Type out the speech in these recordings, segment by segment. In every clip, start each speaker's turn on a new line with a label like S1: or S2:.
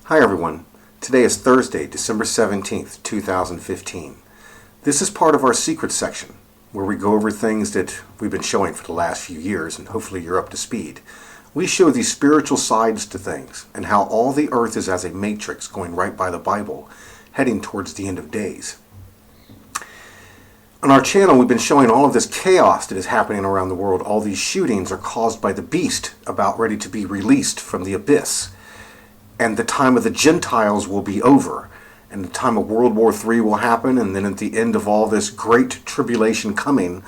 S1: Hi everyone. Today is Thursday, December 17th, 2015. This is part of our secret section where we go over things that we've been showing for the last few years, and hopefully you're up to speed. We show these spiritual sides to things and how all the earth is as a matrix going right by the Bible, heading towards the end of days. On our channel, we've been showing all of this chaos that is happening around the world. All these shootings are caused by the beast about ready to be released from the abyss. And the time of the Gentiles will be over. And the time of World War III will happen. And then at the end of all this great tribulation coming,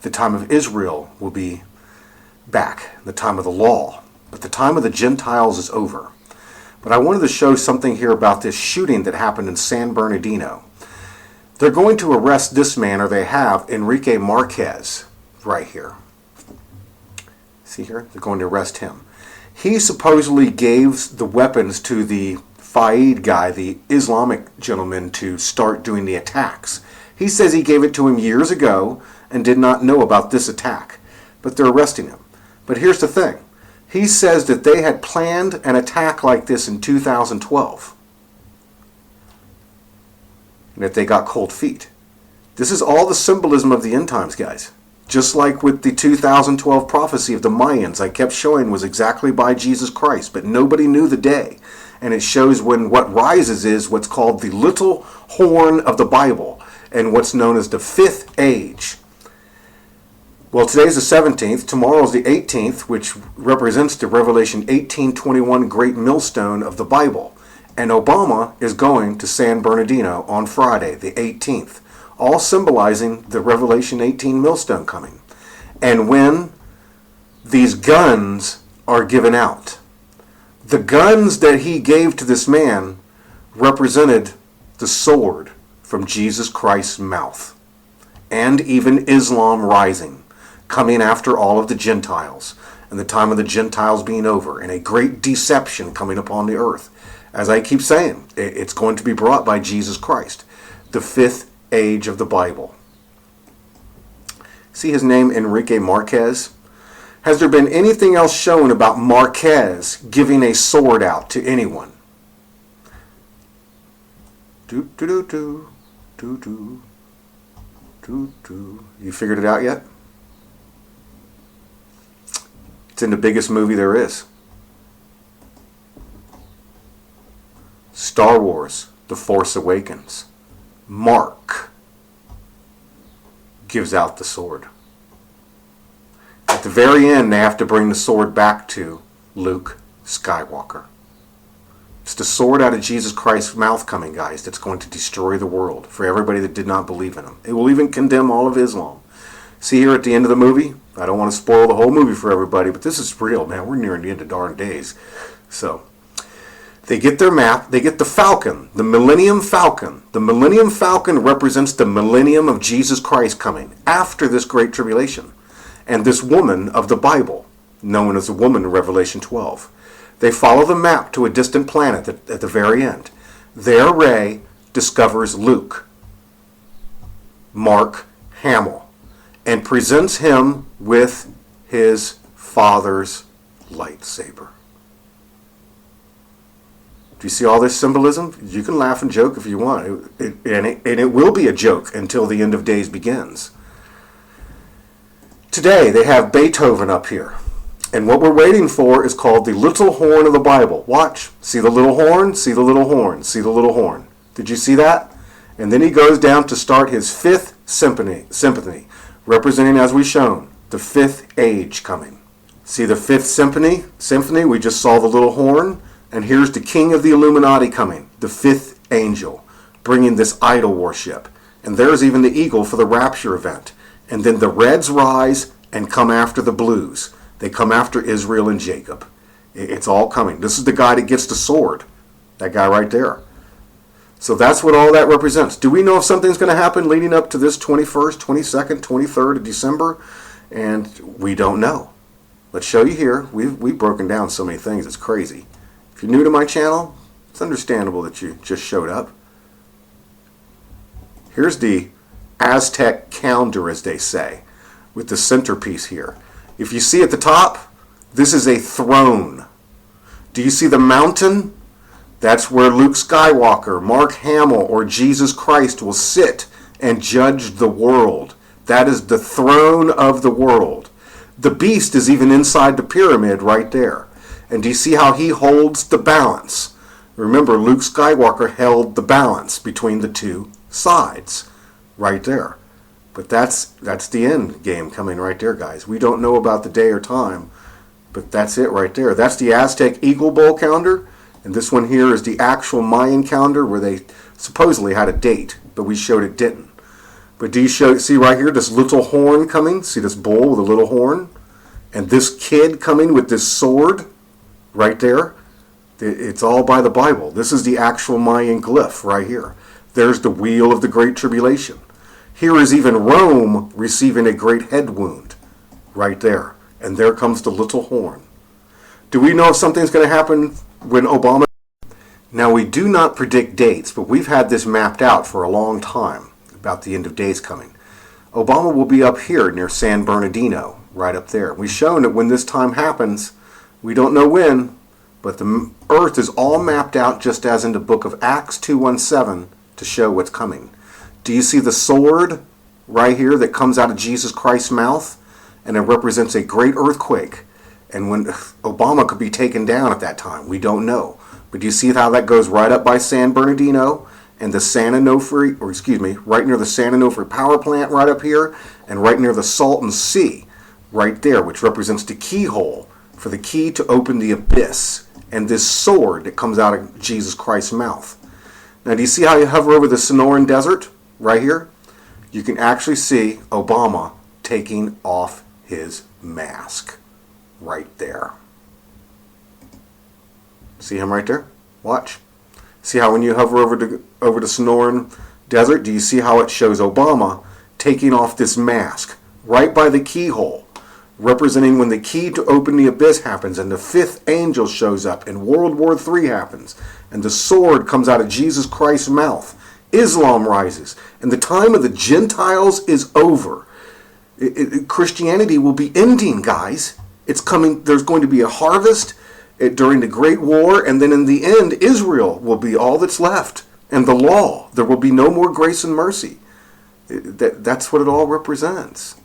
S1: the time of Israel will be back. The time of the law. But the time of the Gentiles is over. But I wanted to show something here about this shooting that happened in San Bernardino. They're going to arrest this man, or they have, Enrique Marquez, right here. See here? They're going to arrest him. He supposedly gave the weapons to the Fayed guy, the Islamic gentleman, to start doing the attacks. He says he gave it to him years ago and did not know about this attack. But they're arresting him. But here's the thing. He says that they had planned an attack like this in 2012. And that they got cold feet. This is all the symbolism of the end times, guys. Just like with the 2012 prophecy of the Mayans, I kept showing was exactly by Jesus Christ, but nobody knew the day. And it shows when what rises is what's called the little horn of the Bible, and what's known as the fifth age. Well, today's the 17th, tomorrow's the 18th, which represents the Revelation 18:21 great millstone of the Bible. And Obama is going to San Bernardino on Friday, the 18th. All symbolizing the Revelation 18 millstone coming. And when these guns are given out, the guns that he gave to this man represented the sword from Jesus Christ's mouth. And even Islam rising, coming after all of the Gentiles, and the time of the Gentiles being over, and a great deception coming upon the earth. As I keep saying, it's going to be brought by Jesus Christ, the fifth age of the Bible. See his name, Enrique Marquez? Has there been anything else shown about Marquez giving a sword out to anyone? You figured it out yet? It's in the biggest movie there is. Star Wars, The Force Awakens. Mark gives out the sword. At the very end, they have to bring the sword back to Luke Skywalker. It's the sword out of Jesus Christ's mouth coming, guys, that's going to destroy the world for everybody that did not believe in him. It will even condemn all of Islam. See here at the end of the movie? I don't want to spoil the whole movie for everybody, but this is real, man. We're nearing the end of darn days. So they get their map, they get the Falcon, the Millennium Falcon. The Millennium Falcon represents the millennium of Jesus Christ coming after this great tribulation. And this woman of the Bible, known as the woman in Revelation 12. They follow the map to a distant planet at the very end. There Ray discovers Luke, Mark Hamill, and presents him with his father's lightsaber. Do you see all this symbolism? You can laugh and joke if you want. And it will be a joke until the end of days begins. Today, they have Beethoven up here. And what we're waiting for is called the little horn of the Bible. Watch. See the little horn? See the little horn. See the little horn. Did you see that? And then he goes down to start his fifth symphony, representing, as we've shown, the fifth age coming. See the fifth symphony? We just saw the little horn. And here's the king of the Illuminati coming, the fifth angel, bringing this idol worship. And there's even the eagle for the rapture event. And then the reds rise and come after the blues. They come after Israel and Jacob. It's all coming. This is the guy that gets the sword. That guy right there. So that's what all that represents. Do we know if something's going to happen leading up to this 21st, 22nd, 23rd of December? And we don't know. Let's show you here. We've broken down so many things. It's crazy. If you're new to my channel, it's understandable that you just showed up. Here's the Aztec calendar, as they say, with the centerpiece here. If you see at the top, this is a throne. Do you see the mountain? That's where Luke Skywalker, Mark Hamill, or Jesus Christ will sit and judge the world. That is the throne of the world. The beast is even inside the pyramid right there. And do you see how he holds the balance? Remember, Luke Skywalker held the balance between the two sides right there. But that's the end game coming right there, guys. We don't know about the day or time, but that's it right there. That's the Aztec Eagle Bowl calendar. And this one here is the actual Mayan calendar where they supposedly had a date, but we showed it didn't. But do you see right here this little horn coming? See this bull with a little horn? And this kid coming with this sword right there? It's all by the Bible. This is the actual Mayan glyph right here. There's the wheel of the Great Tribulation. Here is even Rome receiving a great head wound right there. And there comes the little horn. Do we know if something's going to happen when Obama... Now, we do not predict dates, but we've had this mapped out for a long time about the end of days coming. Obama will be up here near San Bernardino, right up there. We've shown that when this time happens, we don't know when, but the earth is all mapped out just as in the book of Acts 2:17 to show what's coming. Do you see the sword right here that comes out of Jesus Christ's mouth? And it represents a great earthquake. And when Obama could be taken down at that time, we don't know. But do you see how that goes right up by San Bernardino and the San Onofre, right near the San Onofre power plant right up here, and right near the Salton Sea right there, which represents the keyhole for the key to open the abyss, and this sword that comes out of Jesus Christ's mouth. Now, do you see how you hover over the Sonoran Desert right here? You can actually see Obama taking off his mask right there. See him right there? Watch. See how when you hover over the Sonoran Desert, do you see how it shows Obama taking off this mask right by the keyhole, representing when the key to open the abyss happens and the fifth angel shows up and World War III happens and the sword comes out of Jesus Christ's mouth. Islam rises and the time of the Gentiles is over. Christianity will be ending, guys. It's coming. There's going to be a harvest during the Great War, and then in the end, Israel will be all that's left, and the law. There will be no more grace and mercy. That's what it all represents.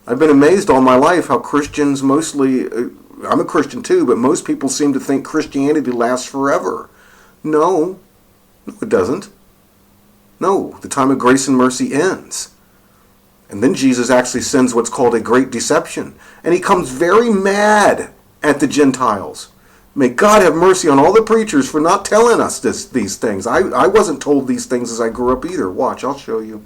S1: I've been amazed all my life how Christians mostly, I'm a Christian too, but most people seem to think Christianity lasts forever. No, it doesn't. No, the time of grace and mercy ends. And then Jesus actually sends what's called a great deception. And he comes very mad at the Gentiles. May God have mercy on all the preachers for not telling us these things. I wasn't told these things as I grew up either. Watch, I'll show you.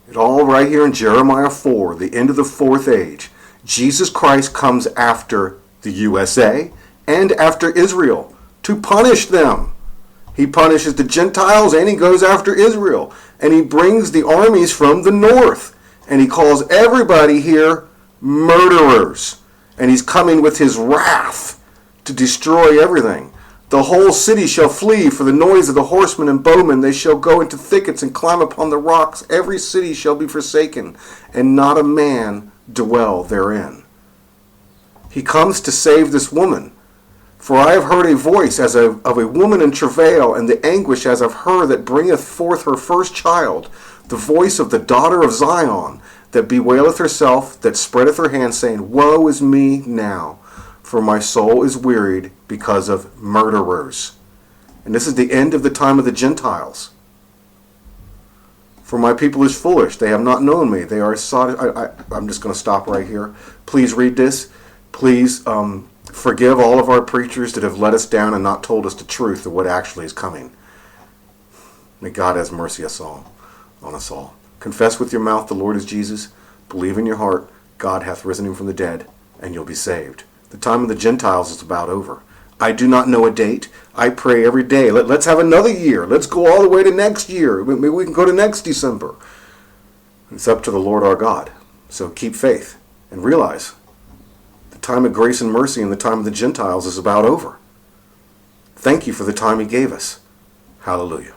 S1: It all right here in Jeremiah 4, the end of the fourth age. Jesus Christ comes after the USA and after Israel to punish them. He punishes the Gentiles and he goes after Israel. And he brings the armies from the north. And he calls everybody here murderers. And he's coming with his wrath to destroy everything. The whole city shall flee for the noise of the horsemen and bowmen. They shall go into thickets and climb upon the rocks. Every city shall be forsaken, and not a man dwell therein. He comes to save this woman. For I have heard a voice as of a woman in travail, and the anguish as of her that bringeth forth her first child, the voice of the daughter of Zion, that bewaileth herself, that spreadeth her hand, saying, Woe is me now, for my soul is wearied because of murderers. And this is the end of the time of the Gentiles. For my people is foolish, they have not known me. They are I'm just going to stop right here. Please read this. Please forgive all of our preachers that have let us down and not told us the truth of what actually is coming. May God have mercy on us all. Confess with your mouth the Lord is Jesus. Believe in your heart God hath risen him from the dead, and you'll be saved. The time of the Gentiles is about over. I do not know a date. I pray every day. Let's have another year. Let's go all the way to next year. Maybe we can go to next December. It's up to the Lord our God. So keep faith and realize the time of grace and mercy and the time of the Gentiles is about over. Thank you for the time he gave us. Hallelujah.